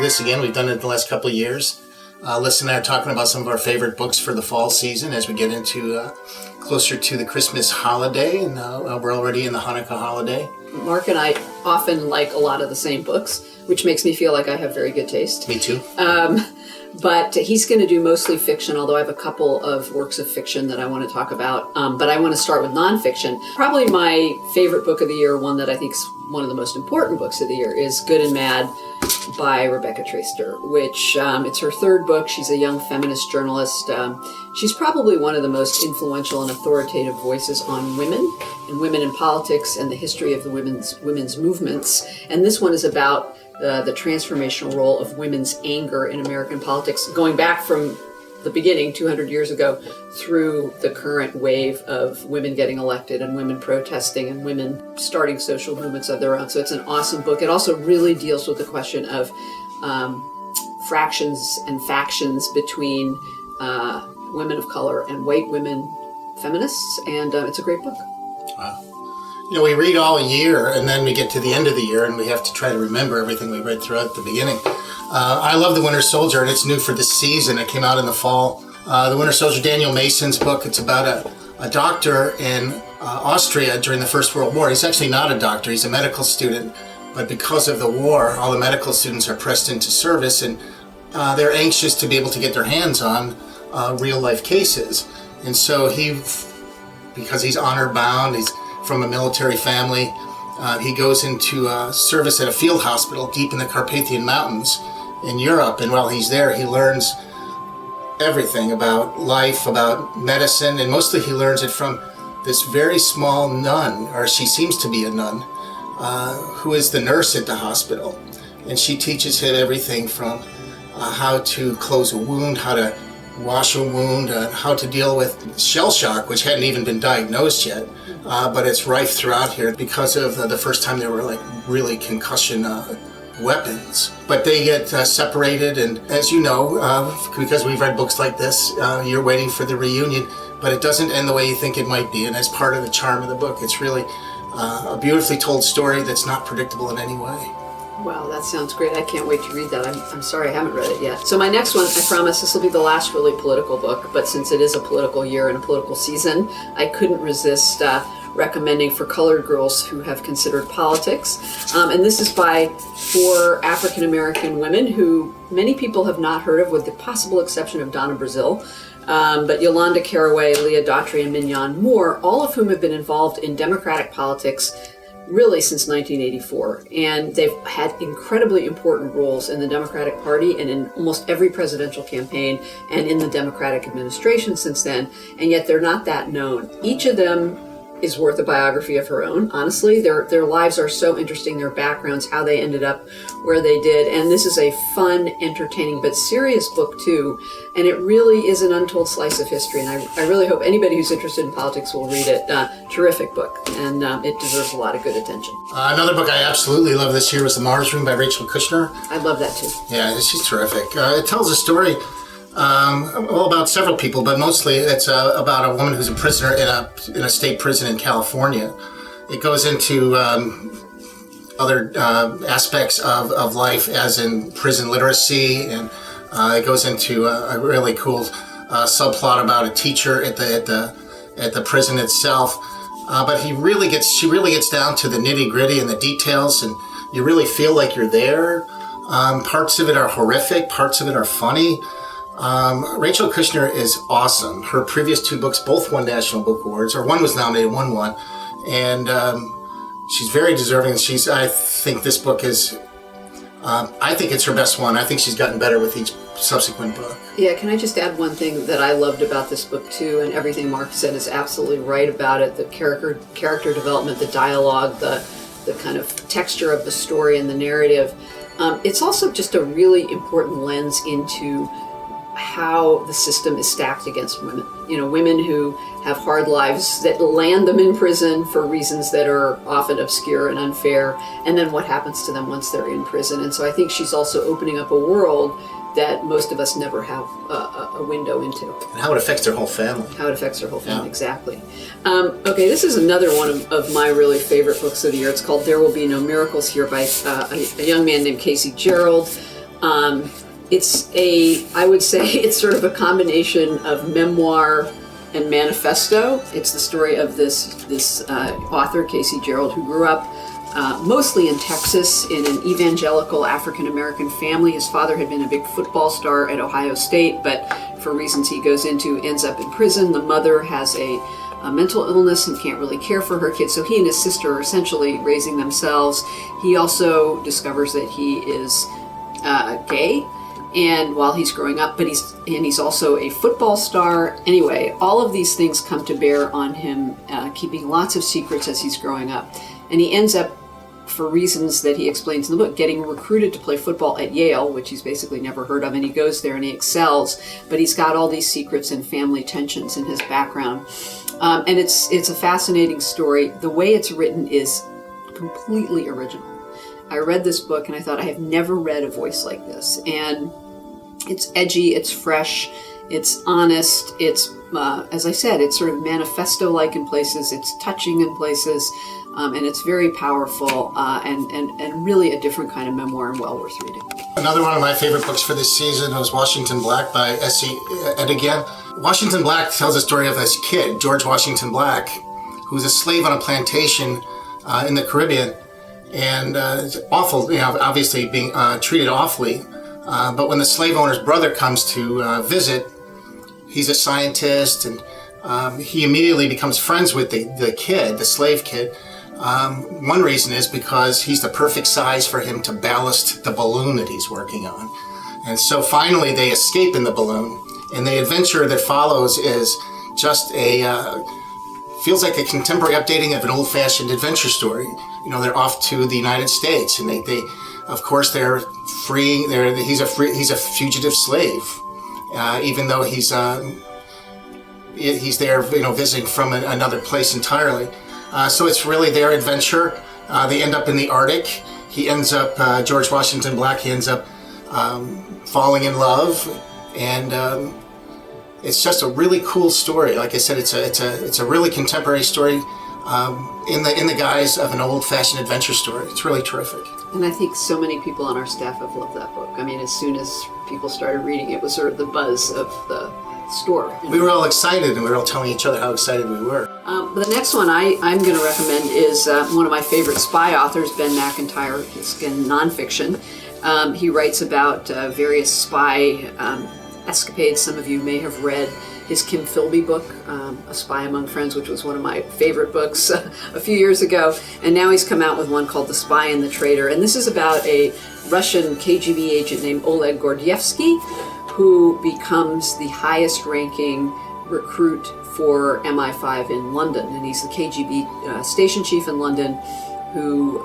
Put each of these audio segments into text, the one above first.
this again. We've done it the last couple of years. Lissa and I are talking about some of our favorite books for the fall season as we get into closer to the Christmas holiday, and we're already in the Hanukkah holiday. Mark and I often like a lot of the same books, which makes me feel like I have very good taste. Me too. But he's going to do mostly fiction, although I have a couple of works of fiction that I want to talk about. But I want to start with nonfiction. Probably my favorite book of the year, one that I think is one of the most important books of the year, is Good and Mad by Rebecca Traitor, which it's her third book. She's a young feminist journalist. She's probably one of the most influential and authoritative voices on women and women in politics and the history of the women's movements. And this one is about the transformational role of women's anger in American politics, going back from the beginning 200 years ago through the current wave of women getting elected and women protesting and women starting social movements of their own. So it's an awesome book. It also really deals with the question of fractions and factions between women of color and white women feminists, and it's a great book. Wow. You know, we read all year, and then we get to the end of the year, and we have to try to remember everything we read throughout the beginning. I love The Winter Soldier, and it's new for this season. It came out in the fall. The Winter Soldier, Daniel Mason's book. It's about a doctor in Austria during the First World War. He's actually not a doctor. He's a medical student. But because of the war, all the medical students are pressed into service, and they're anxious to be able to get their hands on real-life cases. And so because he's honor-bound, he's from a military family, he goes into service at a field hospital deep in the Carpathian Mountains in Europe. And while he's there, he learns everything about life, about medicine, and mostly he learns it from this very small nun, or she seems to be a nun, who is the nurse at the hospital. And she teaches him everything from how to close a wound, how to wash a wound, how to deal with shell shock, which hadn't even been diagnosed yet, but it's rife throughout here because of the first time there were like really concussion weapons. But they get separated, and as you know, because we've read books like this, you're waiting for the reunion, but it doesn't end the way you think it might be, and that's part of the charm of the book. It's really a beautifully told story that's not predictable in any way. Wow, that sounds great. I can't wait to read that. I'm sorry I haven't read it yet. So my next one, I promise this will be the last really political book, but since it is a political year and a political season, I couldn't resist recommending For Colored Girls Who Have Considered Politics. And this is by 4 African-American women who many people have not heard of, with the possible exception of Donna Brazile. But Yolanda Caraway, Leah Daughtry, and Mignon Moore, all of whom have been involved in Democratic politics really since 1984, and they've had incredibly important roles in the Democratic Party and in almost every presidential campaign and in the Democratic administration since then, and yet they're not that known. Each of them is worth a biography of her own, honestly. Their lives are so interesting, their backgrounds, how they ended up where they did, and this is a fun, entertaining, but serious book too, and it really is an untold slice of history, and I really hope anybody who's interested in politics will read it. Terrific book, and it deserves a lot of good attention. Another book I absolutely love this year was The Mars Room by Rachel Kushner. I love that too. Yeah, she's terrific. It tells a story about several people, but mostly it's about a woman who's a prisoner in a state prison in California. It goes into other aspects of life, as in prison literacy, and it goes into a really cool subplot about a teacher at the prison itself. But she really gets down to the nitty-gritty and the details, and you really feel like you're there. Parts of it are horrific, parts of it are funny. Rachel Kushner is awesome. Her previous 2 books both won National Book Awards, or one was nominated, one won, and she's very deserving. I think this book is, I think it's her best one. I think she's gotten better with each subsequent book. Yeah, can I just add one thing that I loved about this book too, and everything Mark said is absolutely right about it, the character development, the dialogue, the kind of texture of the story and the narrative. It's also just a really important lens into how the system is stacked against women. You know, women who have hard lives that land them in prison for reasons that are often obscure and unfair, and then what happens to them once they're in prison. And so I think she's also opening up a world that most of us never have a window into. And how it affects their whole family. How it affects their whole family, exactly. Okay, this is another one of my really favorite books of the year. It's called There Will Be No Miracles Here by a young man named Casey Gerald. I would say it's sort of a combination of memoir and manifesto. It's the story of this author, Casey Gerald, who grew up mostly in Texas in an evangelical African-American family. His father had been a big football star at Ohio State, but for reasons he goes into, ends up in prison. The mother has a mental illness and can't really care for her kids, so he and his sister are essentially raising themselves. He also discovers that he is gay, and while he's growing up, but he's also a football star. Anyway, all of these things come to bear on him, keeping lots of secrets as he's growing up, and he ends up, for reasons that he explains in the book, getting recruited to play football at Yale, which he's basically never heard of, and he goes there and he excels, but he's got all these secrets and family tensions in his background. And it's a fascinating story. The way it's written is completely original. I read this book and I thought, I have never read a voice like this. And it's edgy, it's fresh, it's honest, it's, as I said, it's sort of manifesto-like in places, it's touching in places, and it's very powerful, and really a different kind of memoir and well worth reading. Another one of my favorite books for this season was Washington Black by S.E. Edigan. Washington Black tells the story of this kid, George Washington Black, who was a slave on a plantation in the Caribbean, and it's awful, obviously being treated awfully. But when the slave owner's brother comes to visit, he's a scientist, and he immediately becomes friends with the kid, the slave kid. One reason is because he's the perfect size for him to ballast the balloon that he's working on. And so finally they escape in the balloon, and the adventure that follows is just feels like a contemporary updating of an old-fashioned adventure story. They're off to the United States, and they of course, they're freeing. He's a fugitive slave, even though he's there, visiting from another place entirely. So it's really their adventure. They end up in the Arctic. He ends up, George Washington Black. He ends up falling in love, and it's just a really cool story. Like I said, it's a really contemporary story in the guise of an old-fashioned adventure story. It's really terrific. And I think so many people on our staff have loved that book. I mean, as soon as people started reading it, was sort of the buzz of the store. We were all excited, and we were all telling each other how excited we were. But the next one I'm going to recommend is one of my favorite spy authors, Ben McIntyre. It's in nonfiction. He writes about various spy escapades. Some of you may have read his Kim Philby book, A Spy Among Friends, which was one of my favorite books a few years ago. And now he's come out with one called The Spy and the Traitor. And this is about a Russian KGB agent named Oleg Gordievsky, who becomes the highest ranking recruit for MI5 in London. And he's the KGB station chief in London who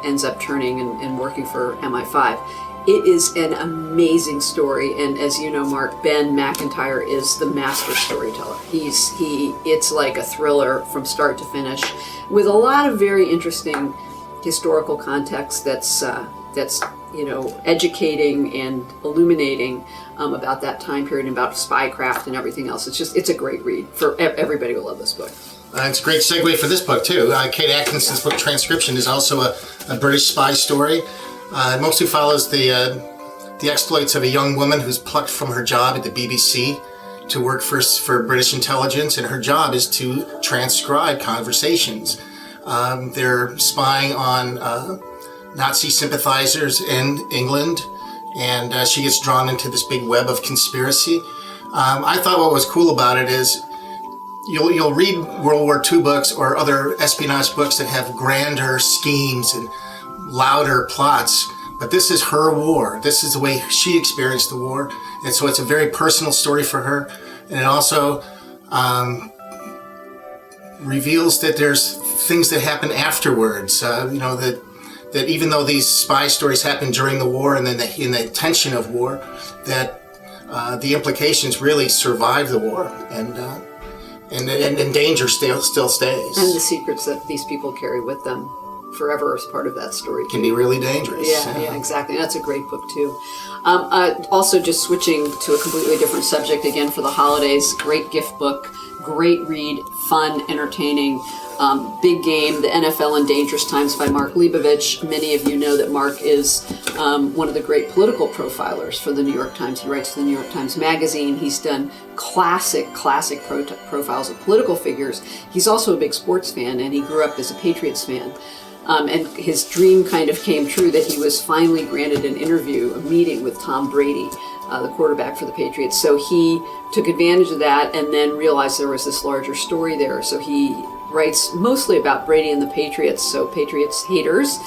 ends up turning and working for MI5. It is an amazing story, and as you know, Mark, Ben McIntyre is the master storyteller. It's like a thriller from start to finish, with a lot of very interesting historical context that's educating and illuminating about that time period and about spycraft and everything else. It's a great read for everybody will love this book. It's a great segue for this book too. Kate Atkinson's book Transcription is also a British spy story. It mostly follows the exploits of a young woman who's plucked from her job at the BBC to work for British intelligence, and her job is to transcribe conversations. They're spying on Nazi sympathizers in England, and she gets drawn into this big web of conspiracy. I thought what was cool about it is you'll read World War II books or other espionage books that have grander schemes and louder plots, but this is her war. This is the way she experienced the war, and so it's a very personal story for her. And it also reveals that there's things that happen afterwards. That even though these spy stories happen during the war and then in the tension of war, that the implications really survive the war, and danger still stays. And the secrets that these people carry with them forever as part of that story can be really dangerous. Yeah, exactly. That's a great book too. Also, just switching to a completely different subject again for the holidays. Great gift book, great read, fun, entertaining. Big Game, The NFL in Dangerous Times by Mark Leibovich. Many of you know that Mark is one of the great political profilers for the New York Times. He writes for the New York Times Magazine. He's done classic profiles of political figures. He's also a big sports fan, and he grew up as a Patriots fan. And his dream kind of came true that he was finally granted an interview, a meeting with Tom Brady, the quarterback for the Patriots. So he took advantage of that and then realized there was this larger story there. So he writes mostly about Brady and the Patriots. So Patriots haters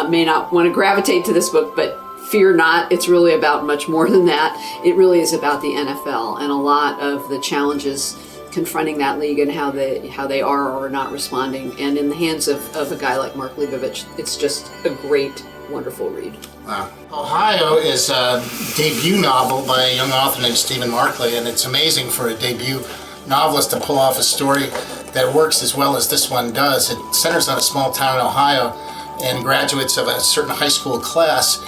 may not want to gravitate to this book, but fear not, it's really about much more than that. It really is about the NFL and a lot of the challenges confronting that league and how they are or are not responding. And in the hands of a guy like Mark Leibovich, it's just a great, wonderful read. Wow. Ohio is a debut novel by a young author named Stephen Markley, and it's amazing for a debut novelist to pull off a story that works as well as this one does. It centers on a small town in Ohio and graduates of a certain high school class,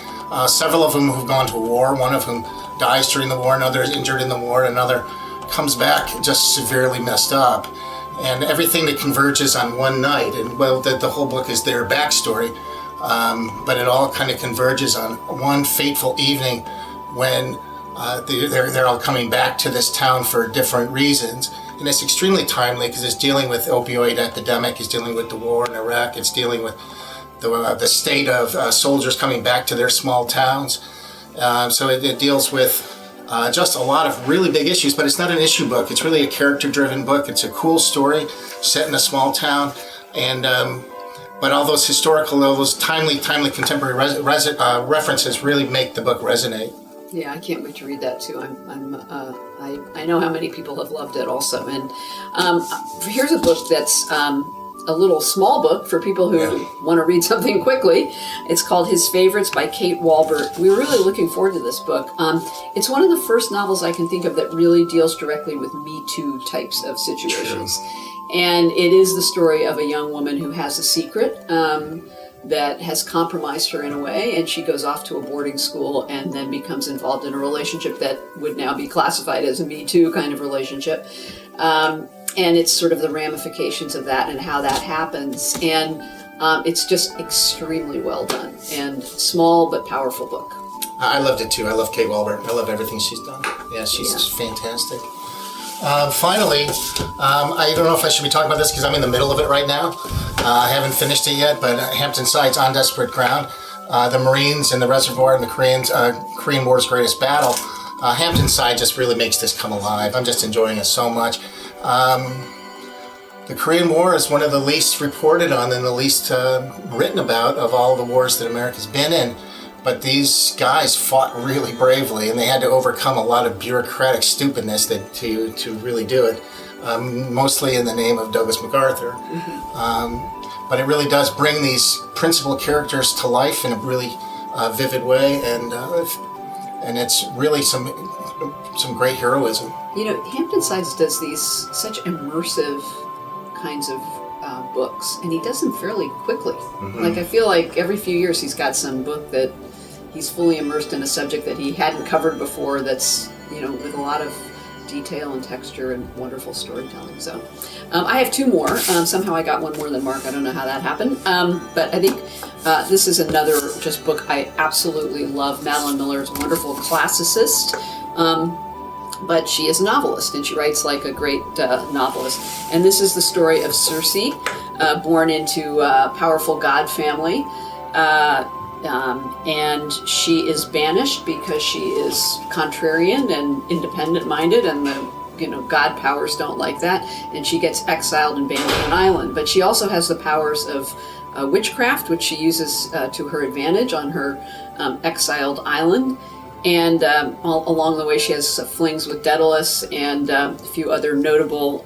several of whom have gone to war, one of whom dies during the war, another is injured in the war, another comes back just severely messed up. And everything that converges on one night, and well, the whole book is their backstory, but it all kind of converges on one fateful evening when they're all coming back to this town for different reasons. And it's extremely timely because it's dealing with opioid epidemic, it's dealing with the war in Iraq, it's dealing with the state of soldiers coming back to their small towns. So it deals with just a lot of really big issues, but it's not an issue book. It's really a character-driven book. It's a cool story set in a small town, and but all those historical, all those timely contemporary references really make the book resonate. Yeah, I can't wait to read that too. I know how many people have loved it also. And here's a book that's a little small book for people who want to read something quickly. It's called His Favorites by Kate Walbert. We were really looking forward to this book. It's one of the first novels I can think of that really deals directly with Me Too types of situations. And it is the story of a young woman who has a secret that has compromised her in a way, and she goes off to a boarding school and then becomes involved in a relationship that would now be classified as a Me Too kind of relationship. And it's sort of the ramifications of that and how that happens. And it's just extremely well done and small but powerful book. I loved it too. I love Kate Walbert. I love everything she's done. Yeah, she's fantastic. Finally, I don't know if I should be talking about this because I'm in the middle of it right now. I haven't finished it yet, but Hampton Sides On Desperate Ground, the Marines and the Reservoir and the Korean War's Greatest Battle. Hampton Side just really makes this come alive. I'm just enjoying it so much. The Korean War is one of the least reported on and the least written about of all the wars that America's been in. But these guys fought really bravely, and they had to overcome a lot of bureaucratic stupidness to really do it, mostly in the name of Douglas MacArthur. Mm-hmm. But it really does bring these principal characters to life in a really vivid way, and it's really some great heroism. You know, Hampton Sides does these such immersive kinds of books, and he does them fairly quickly. Mm-hmm. Like, I feel like every few years he's got some book that he's fully immersed in a subject that he hadn't covered before that's, with a lot of detail and texture and wonderful storytelling. So I have two more. Somehow I got one more than Mark. I don't know how that happened. But I think this is another just book I absolutely love. Madeline Miller is a wonderful classicist. But she is a novelist, and she writes like a great novelist. And this is the story of Cersei, born into a powerful god family. And she is banished because she is contrarian and independent-minded, and the god powers don't like that. And she gets exiled and banned on an island. But she also has the powers of witchcraft, which she uses to her advantage on her exiled island. And all along the way, she has flings with Daedalus and a few other notable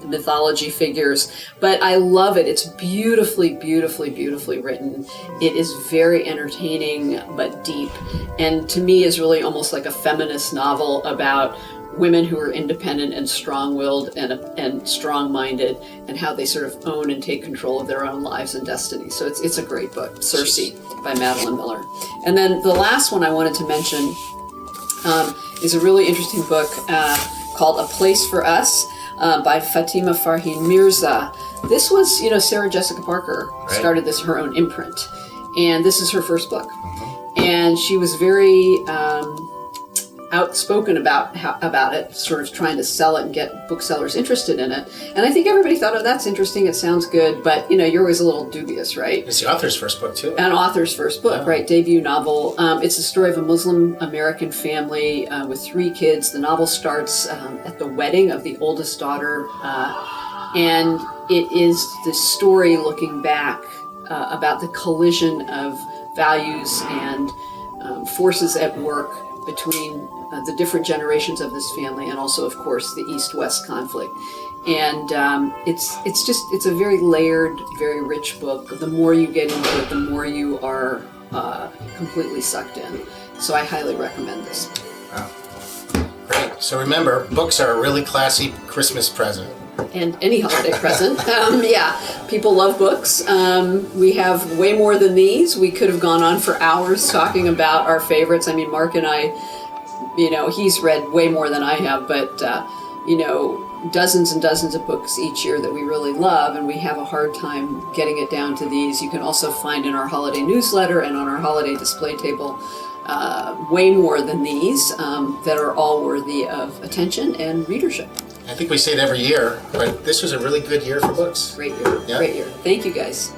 mythology figures. But I love it. It's beautifully, beautifully, beautifully written. It is very entertaining but deep. And to me, is really almost like a feminist novel about women who are independent and strong-willed and strong-minded, and how they sort of own and take control of their own lives and destiny. So it's a great book, Cersei by Madeline Miller. And then the last one I wanted to mention is a really interesting book called A Place for Us by Fatima Farheen Mirza. This was, Sarah Jessica Parker started her own imprint, and this is her first book. And she was very outspoken about it, sort of trying to sell it and get booksellers interested in it. And I think everybody thought, oh, that's interesting, it sounds good, but you're always a little dubious, right? It's the author's first book too. An author's first book, right? Debut novel. It's the story of a Muslim American family with 3 kids. The novel starts at the wedding of the oldest daughter, and it is the story looking back about the collision of values and forces at work between the different generations of this family, and also, of course, the East-West conflict. And it's a very layered, very rich book. The more you get into it, the more you are completely sucked in. So I highly recommend this. Wow. Great. So remember, books are a really classy Christmas present. And any holiday present. People love books. We have way more than these. We could have gone on for hours talking about our favorites. I mean, Mark and I, he's read way more than I have, but, dozens and dozens of books each year that we really love, and we have a hard time getting it down to these. You can also find in our holiday newsletter and on our holiday display table way more than these that are all worthy of attention and readership. I think we say it every year, but this was a really good year for books. Great year. Yeah. Great year. Thank you, guys.